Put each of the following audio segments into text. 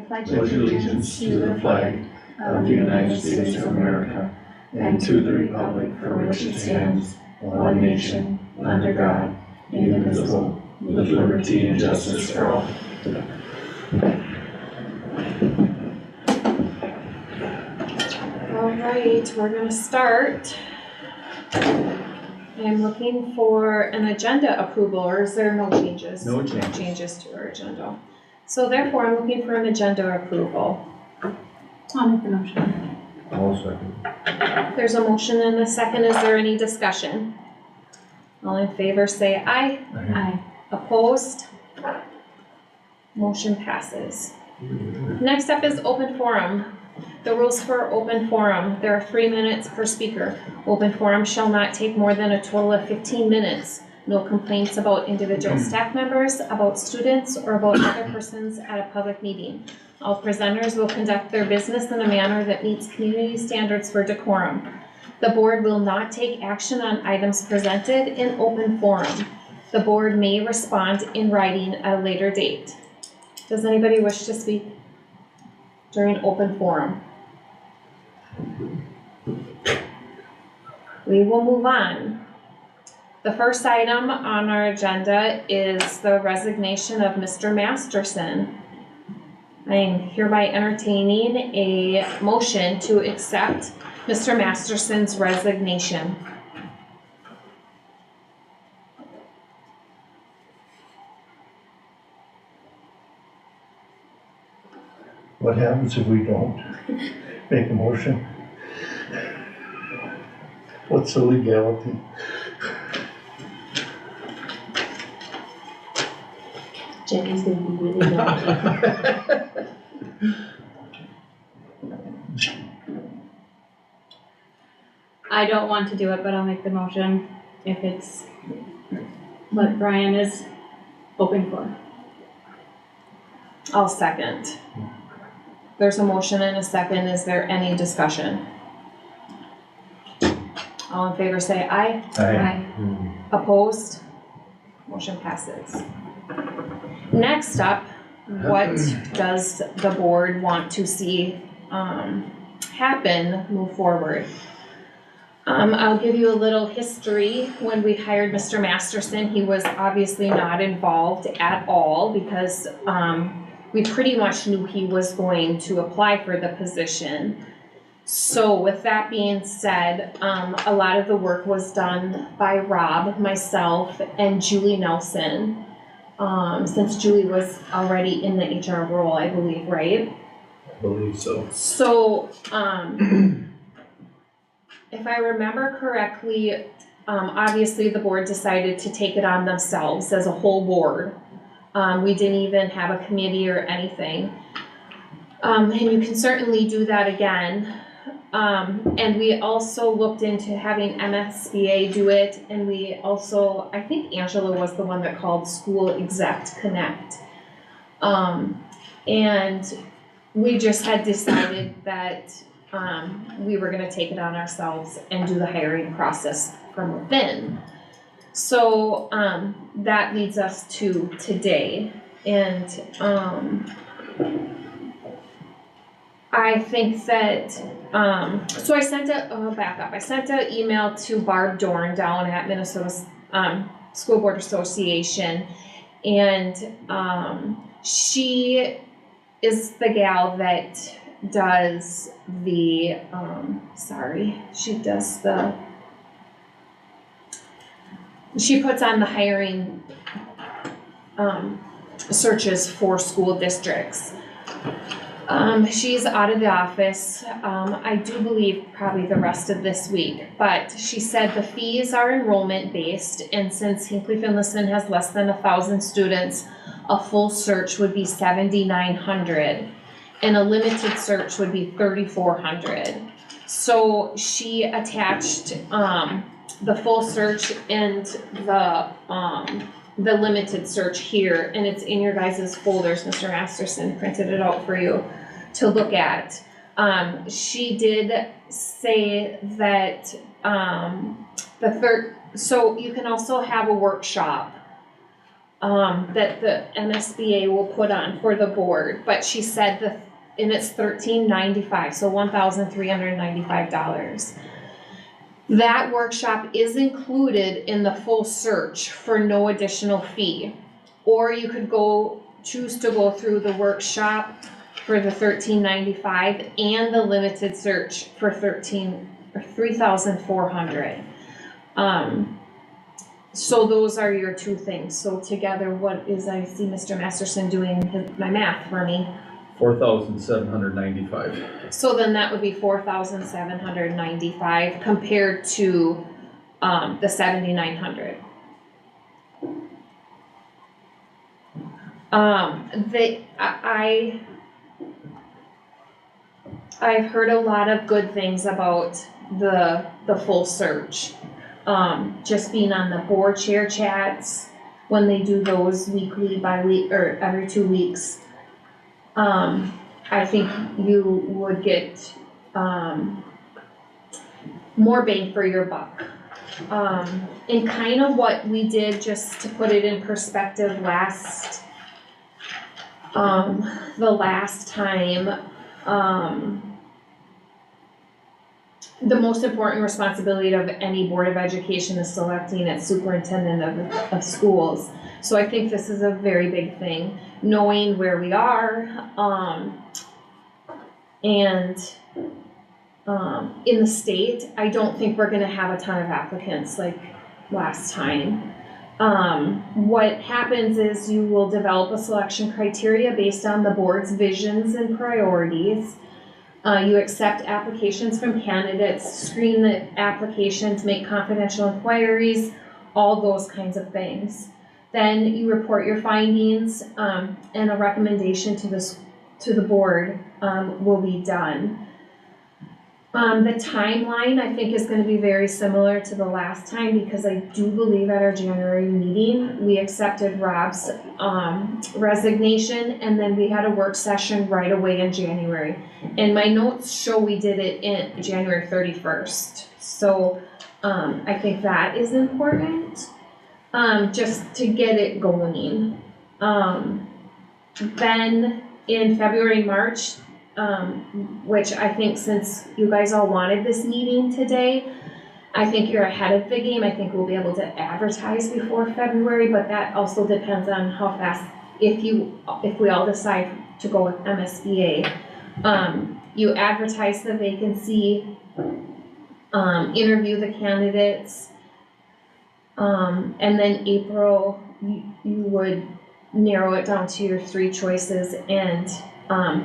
pledge allegiance to the flag of the United States of America and to the republic for which it stands, one nation, under God, indivisible, with liberty and justice for all. All right, we're going to start. I'm looking for an agenda approval, or is there no changes? No changes. No changes to our agenda. So therefore, I'm looking for an agenda approval. I'll make the motion. I'll second. There's a motion and a second. Is there any discussion? All in favor say aye. Aye. Opposed? Motion passes. Next up is open forum. The rules for open forum. There are 3 minutes per speaker. Open forum shall not take more than a total of 15 minutes. No complaints about individual staff members, about students, or about other persons at a public meeting. All presenters will conduct their business in a manner that meets community standards for decorum. The board will not take action on items presented in open forum. The board may respond in writing at a later date. Does anybody wish to speak during open forum? We will move on. The first item on our agenda is the resignation of Mr. Masterson. I am hereby entertaining a motion to accept Mr. Masterson's resignation. What happens if we don't make a motion? What's the legality? Jenny's gonna be really lucky. I don't want to do it, but I'll make the motion if it's what Brian is hoping for. I'll second. There's a motion and a second. Is there any discussion? All in favor say aye. Aye. Opposed? Motion passes. Next up, what does the board want to see happen, move forward? I'll give you a little history. When we hired Mr. Masterson, he was obviously not involved at all because we pretty much knew he was going to apply for the position. So with that being said, a lot of the work was done by Rob, myself, and Julie Nelson. Since Julie was already in the HR role, I believe, right? I believe so. So, if I remember correctly, obviously the board decided to take it on themselves as a whole board. We didn't even have a committee or anything. And you can certainly do that again. And we also looked into having MSBA do it, and we also, I think Angela was the one that called School Exec Connect. And we just had decided that we were gonna take it on ourselves and do the hiring process from within. So that leads us to today, and I think that, so I sent I sent an email to Barb Dorn down at Minnesota School Board Association, and she is the gal that does the, she puts on the hiring searches for school districts. She's out of the office, I do believe probably the rest of this week, but she said the fees are enrollment based, and since Hinckley-Finlayson has less than 1,000 students, a full search would be 7,900 and a limited search would be 3,400. So she attached the full search and the limited search here, and it's in your guys' folders. Mr. Masterson printed it out for you to look at. She did say that so you can also have a workshop that the MSBA will put on for the board, but she said and it's $13.95, so $1,395. That workshop is included in the full search for no additional fee. Or you could choose to go through the workshop for the $13.95 and the limited search for $3,400. So those are your two things. So together, I see Mr. Masterson doing my math for me. 4,795. So then that would be 4,795 compared to the 7,900. I've heard a lot of good things about the full search. Just being on the board chair chats when they do those weekly, bi-week, or every 2 weeks. I think you would get more bang for your buck. And kind of what we did, just to put it in perspective, the last time, the most important responsibility of any Board of Education is selecting its superintendent of schools. So I think this is a very big thing, knowing where we are, and in the state, I don't think we're gonna have a ton of applicants like last time. What happens is you will develop a selection criteria based on the board's visions and priorities. You accept applications from candidates, screen the applications, make confidential inquiries, all those kinds of things. Then you report your findings, and a recommendation to the board will be done. The timeline, I think, is gonna be very similar to the last time, because I do believe at our January meeting, we accepted Rob's resignation, and then we had a work session right away in January. And my notes show we did it in January 31st. So I think that is important, just to get it going. Then in February, March, which I think, since you guys all wanted this meeting today, I think you're ahead of the game. I think we'll be able to advertise before February, but that also depends on how fast, if we all decide to go with MSBA. You advertise the vacancy, interview the candidates, and then April, you would narrow it down to your 3 choices, and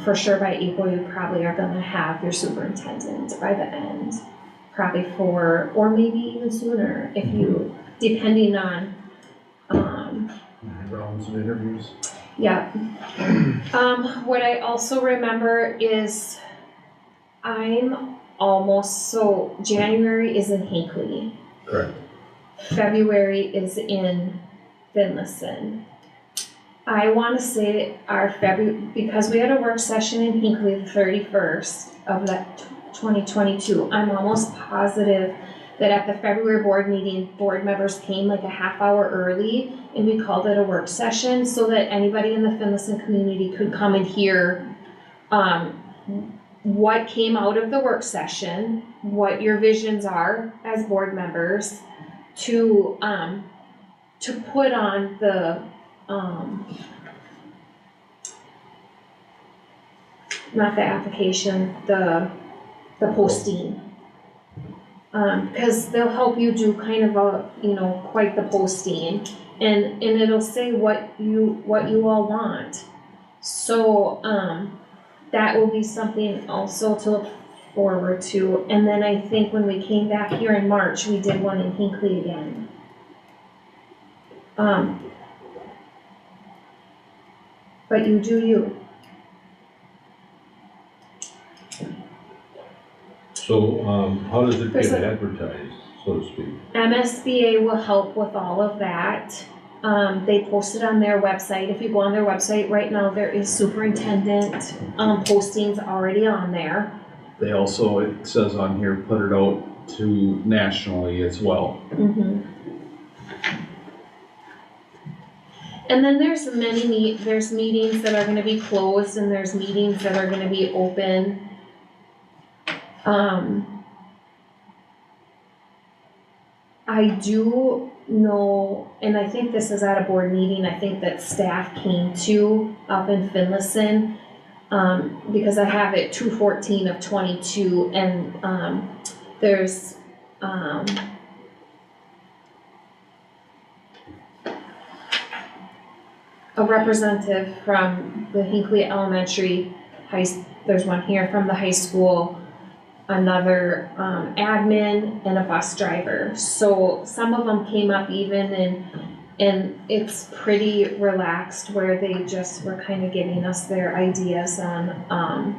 for sure by April, you probably are gonna have your superintendent by the end, probably or maybe even sooner, depending on, Rounds of interviews. yeah. What I also remember is January is in Hinckley. Correct. February is in Finlayson. I want to say because we had a work session in Hinckley the 31st of that 2022, I'm almost positive that at the February board meeting, board members came like a half hour early, and we called it a work session so that anybody in the Finlayson community could come and hear what came out of the work session, what your visions are as board members, to put on the not the application, the posting. Because they'll help you do kind of quite the posting, and it'll say what you all want. So that will be something also to look forward to. And then I think when we came back here in March, we did one in Hinckley again. But you do you. So, how does it get advertised, so to speak? MSBA will help with all of that. They post it on their website. If you go on their website right now, there is superintendent postings already on there. They also, it says on here, put it out to nationally as well. Mm-hmm. And then there's there's meetings that are gonna be closed and there's meetings that are gonna be open. I do know, and I think this is at a board meeting, I think that staff came to up in Finlayson. Because I have it 2/14 of 22 and, there's, a representative from the Hinckley Elementary there's one here from the high school, another, admin and a bus driver. So some of them came up even and it's pretty relaxed where they just were kind of giving us their ideas on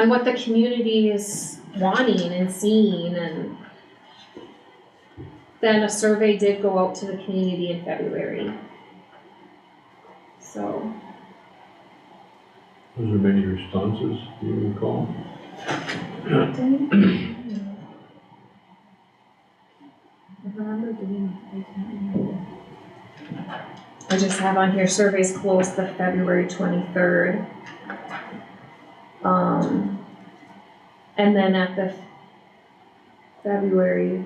what the community is wanting and seeing, and then a survey did go out to the community in February. So. Was there many responses, do you recall? I just have on here surveys closed the February 23rd. And then at the February,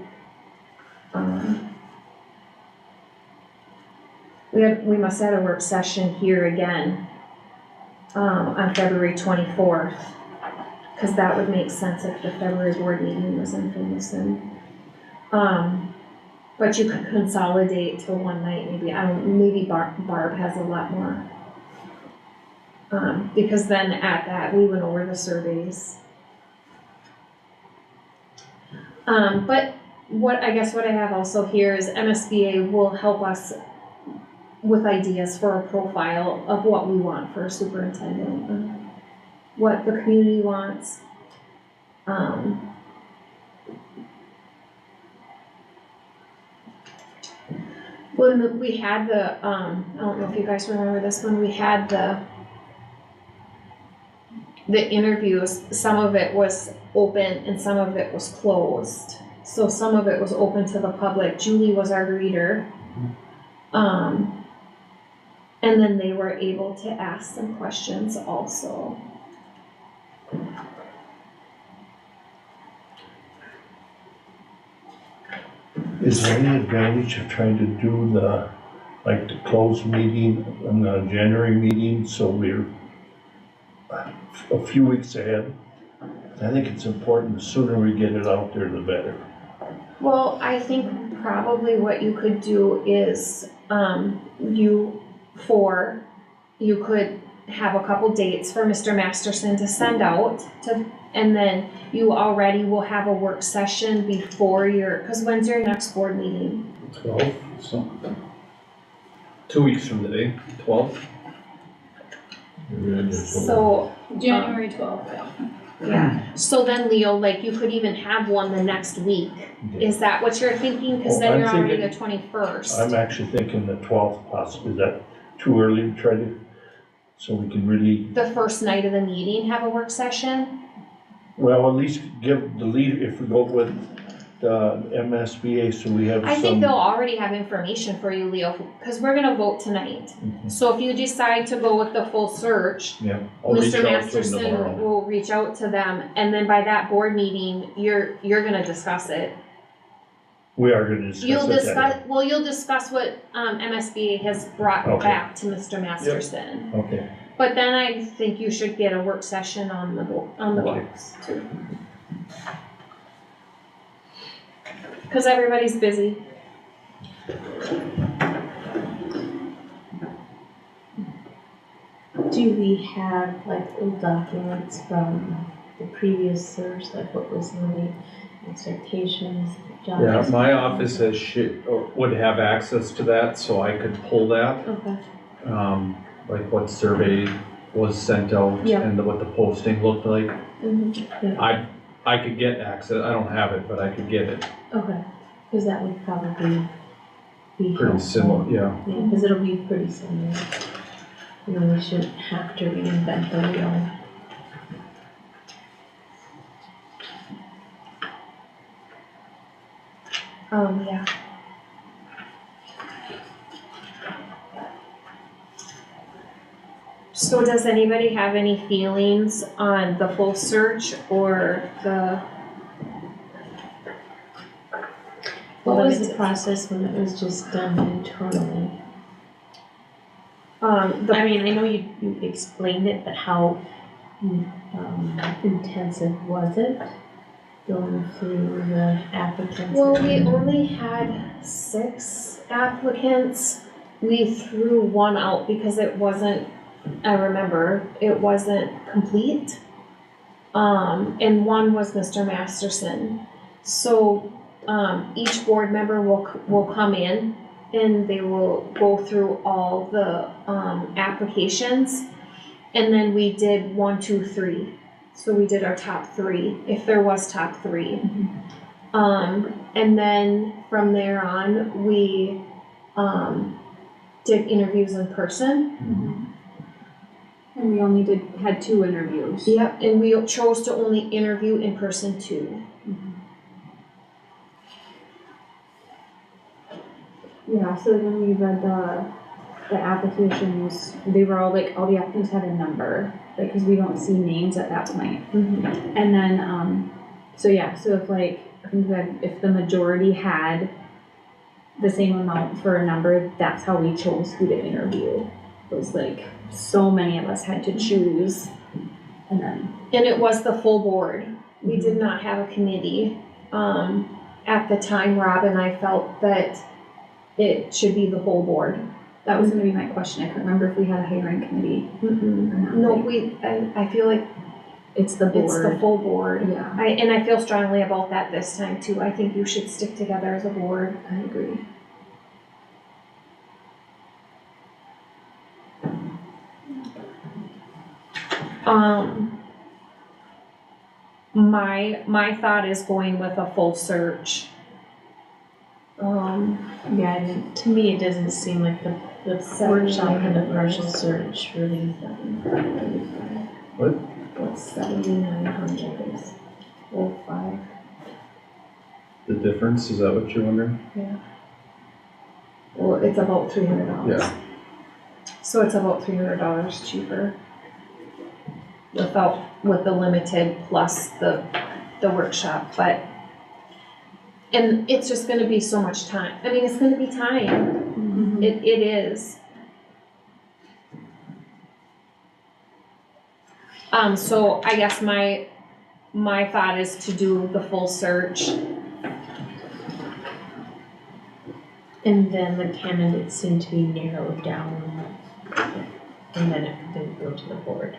we must have a work session here again, on February 24th. Cause that would make sense if the February board meeting was in Finlayson. But you could consolidate to one night, maybe, maybe Barb has a lot more. Because then at that, we went over the surveys. But what I have also here is MSBA will help us with ideas for a profile of what we want for a superintendent, what the community wants. When we had the, I don't know if you guys remember this, when we had the interviews, some of it was open and some of it was closed. So some of it was open to the public. Julie was our greeter. And then they were able to ask some questions also. Is there any advantage of trying to do the closed meeting and the January meeting, so we're a few weeks ahead? I think it's important, the sooner we get it out there, the better. Well, I think probably what you could do is, you could have a couple dates for Mr. Masterson to send out and then you already will have a work session before cause when's your next board meeting? 12, so 2 weeks from today, 12th. So. January 12th, Yeah, so then Leo, you could even have one the next week. Is that what you're thinking? Cause then I'm you're already the thinking- 21st. I'm actually thinking the 12th possibly. Is that too early to try to, so we can really, The first night of the meeting, have a work session? well, at least give the lead, if we go with the MSBA, so we have some. I think they'll already have information for you, Leo, cause we're gonna vote tonight. Mhm. So if you decide to go with the full search, Yeah, I'll reach Mr. out to them Masterson tomorrow. will reach out to them, and then by that board meeting, you're gonna discuss it. we are gonna discuss it. You'll discuss what, MSBA has brought Okay. back to Mr. Masterson. Okay, But then I think you should get a work session on the Okay. books too. Cause everybody's busy. Do we have old documents from the previous search, what was the expectations, job? Yeah, my office would have access to that, so I could pull that, Okay, what survey was sent out Yeah. and what the posting looked like. yeah, I could get access, I don't have it, but I could get it. okay, cause that would probably be helpful. Pretty similar, yeah. Yeah, cause it'll be pretty similar. We shouldn't have to reinvent the wheel. Yeah. So does anybody have any feelings on the full search or the? What was the limited? process when it was just done internally? The I mean, I know you explained it, but how intensive was it? Going through the applicants? Well, we only had 6 applicants. We threw one out because it wasn't, I remember, it wasn't complete. And one was Mr. Masterson. So, each board member will come in and they will go through all the, applications. And then we did 1, 2, 3. So we did our top 3, if there was top 3. And then from there on, we, did interviews in person. And we only had 2 interviews. Yep, and we chose to only interview in person 2. Yeah, so when we read the applications, they were all like, all the applicants had a number, like, cause we don't see names at that point. And then, so yeah, so if like, I think that if the majority had the same amount for a number, that's how we chose who to interview. It was like, so many of us had to choose, and then. And it was the full board. We did not have a committee. At the time, Rob and I felt that it should be the whole board. That was gonna be my question, I couldn't remember if we had a hiring committee or not. No, I feel like It's the board. it's the full board. Yeah, And I feel strongly about that this time too. I think you should stick together as a board. I agree. My thought is going with a full search. Yeah, and to me, it doesn't seem like the workshop and the partial search really. What? What's 7,900 is 05. The difference, is that what you're wondering? Yeah. Well, it's about $300. Yeah. So it's about $300 cheaper. With the limited plus the workshop, but, and it's just gonna be so much time. I mean, it's gonna be time. It is. So I guess my thought is to do the full search. And then the candidates seem to be narrowed down, and then it didn't go to the board.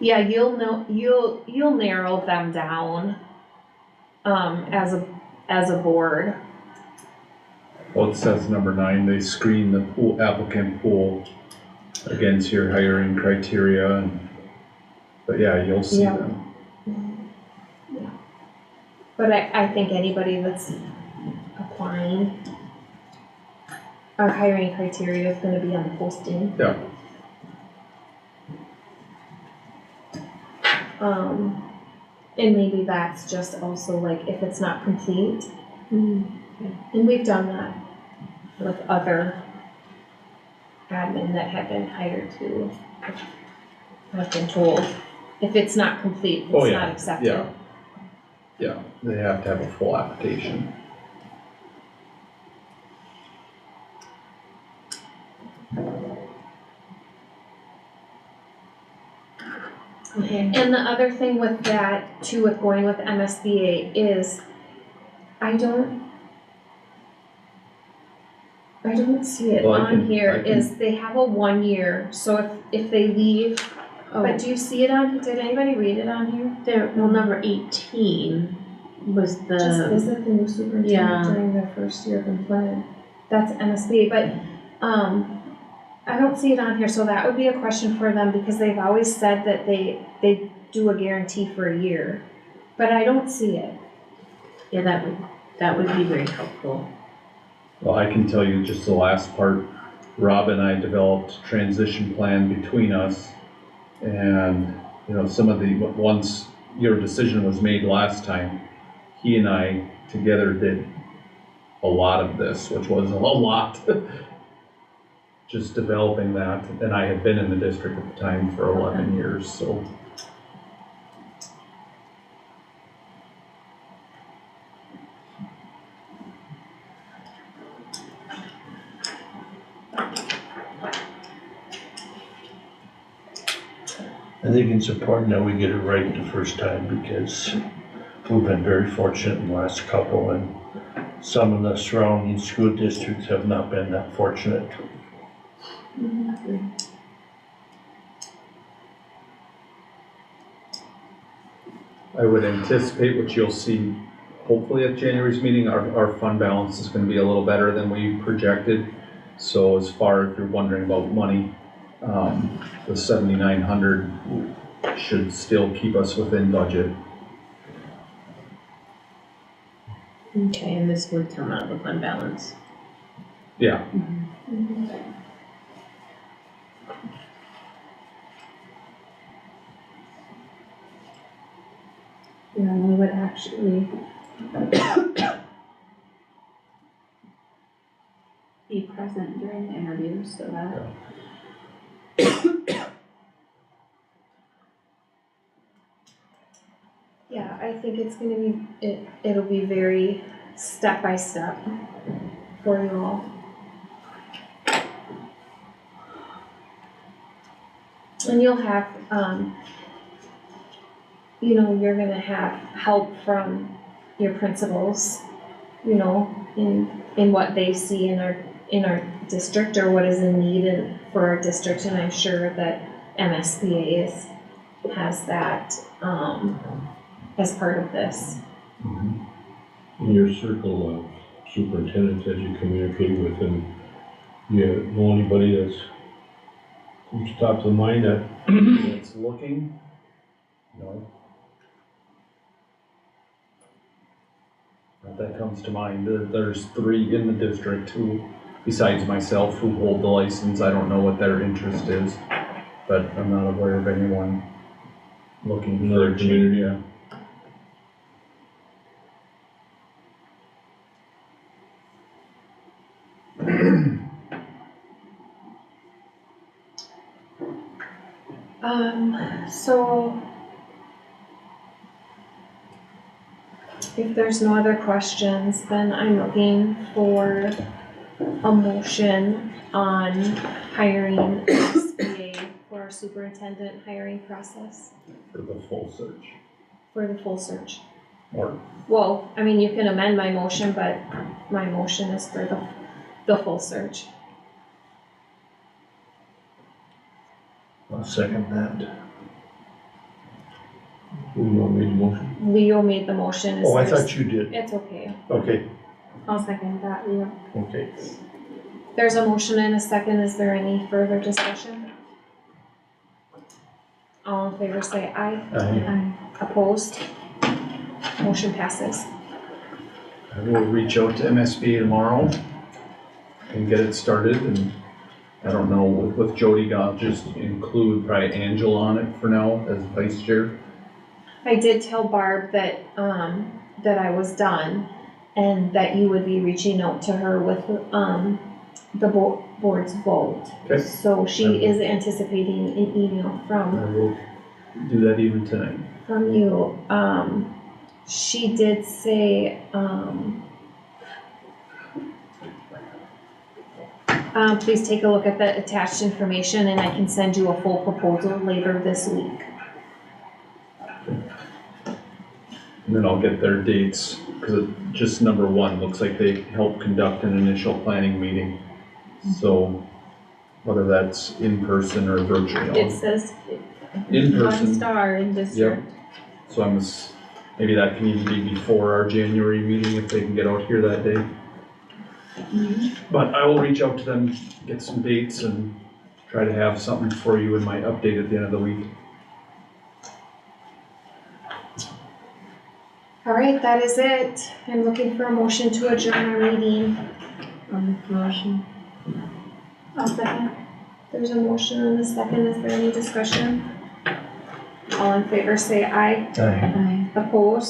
Yeah, you'll narrow them down, as a board. Well, it says number 9, they screen the applicant pool against your hiring criteria, but yeah, you'll see Yeah. them. Yeah. But I think anybody that's applying, our hiring criteria is gonna be on the posting. Yeah. And maybe that's just also like if it's not complete. And we've done that with other admin that have been hired to, I've been told, if it's not complete, Oh, it's yeah. not accepted. Yeah. Yeah, they have to have a full application. Okay. And the other thing with that too, with going with MSBA is, I don't see it Well, I on can- here, I can- is they have a 1 year, so if they leave, but do you see it on, did anybody read it on here? There, well, number 18 was Just the, visit the new yeah. superintendent during their first year of employment. That's MSBA, but, I don't see it on here, so that would be a question for them, because they've always said that they do a guarantee for a year, but I don't see it. yeah, that would be very helpful. Well, I can tell you just the last part, Rob and I developed a transition plan between us. And, some of the, once your decision was made last time, he and I together did a lot of this, which was a lot. just developing that, and I had been in the district at the time for 11 years, so. I think it's important that we get it right the first time because we've been very fortunate in the last couple, and some of the surrounding school districts have not been that fortunate. I would anticipate what you'll see, hopefully at January's meeting, our fund balance is gonna be a little better than we projected. So as far as you're wondering about money, the 7,900 should still keep us within budget. Okay, and this would come out of the fund balance. Yeah, Yeah, and they would actually be present during the interviews, so that. Yeah, I think it's gonna be, it'll be very step by step for you all. And you'll have, you know, you're gonna have help from your principals, you know, in what they see in our district or what is in need for our district, and I'm sure that MSBA has that, as part of this. In your circle of superintendents that you communicate with, and you know anybody that's top of the mind that it's looking, no. Not that comes to mind. There's 3 in the district who, besides myself, who hold the license. I don't know what their interest is, but I'm not aware of anyone looking for another a change. community, yeah. So if there's no other questions, then I'm looking for a motion on hiring SBA for our superintendent hiring process For the full search. for the full search. Or, Well, I mean, you can amend my motion, but my motion is for the full search. I'll second that. Who made the motion? Leo made the motion. Is Oh, I there- thought you did. It's okay. Okay, I'll second that, yeah. okay. There's a motion and a second. Is there any further discussion? All in favor say aye. Aye. Opposed? Motion passes. I will reach out to MSB tomorrow and get it started, and I don't know, with Jody, I'll just include probably Angela on it for now as vice chair. I did tell Barb that, that I was done and that you would be reaching out to her with, the board's vote. Okay. So she is anticipating an email I from will do that even tonight. you. She did say, please take a look at the attached information and I can send you a full proposal later this week. And then I'll get their dates, because just number 1, looks like they helped conduct an initial planning meeting. So whether that's in person or virtually. It says In 1 person, star in district. so maybe that can even be before our January meeting if they can get out here that day. But I will reach out to them, get some dates, and try to have something for you in my update at the end of the week. All right, that is it. I'm looking for a motion to adjourn our meeting. Motion. I'll second. There's a motion and a second. Is there any discussion? All in favor say aye. Aye. Opposed?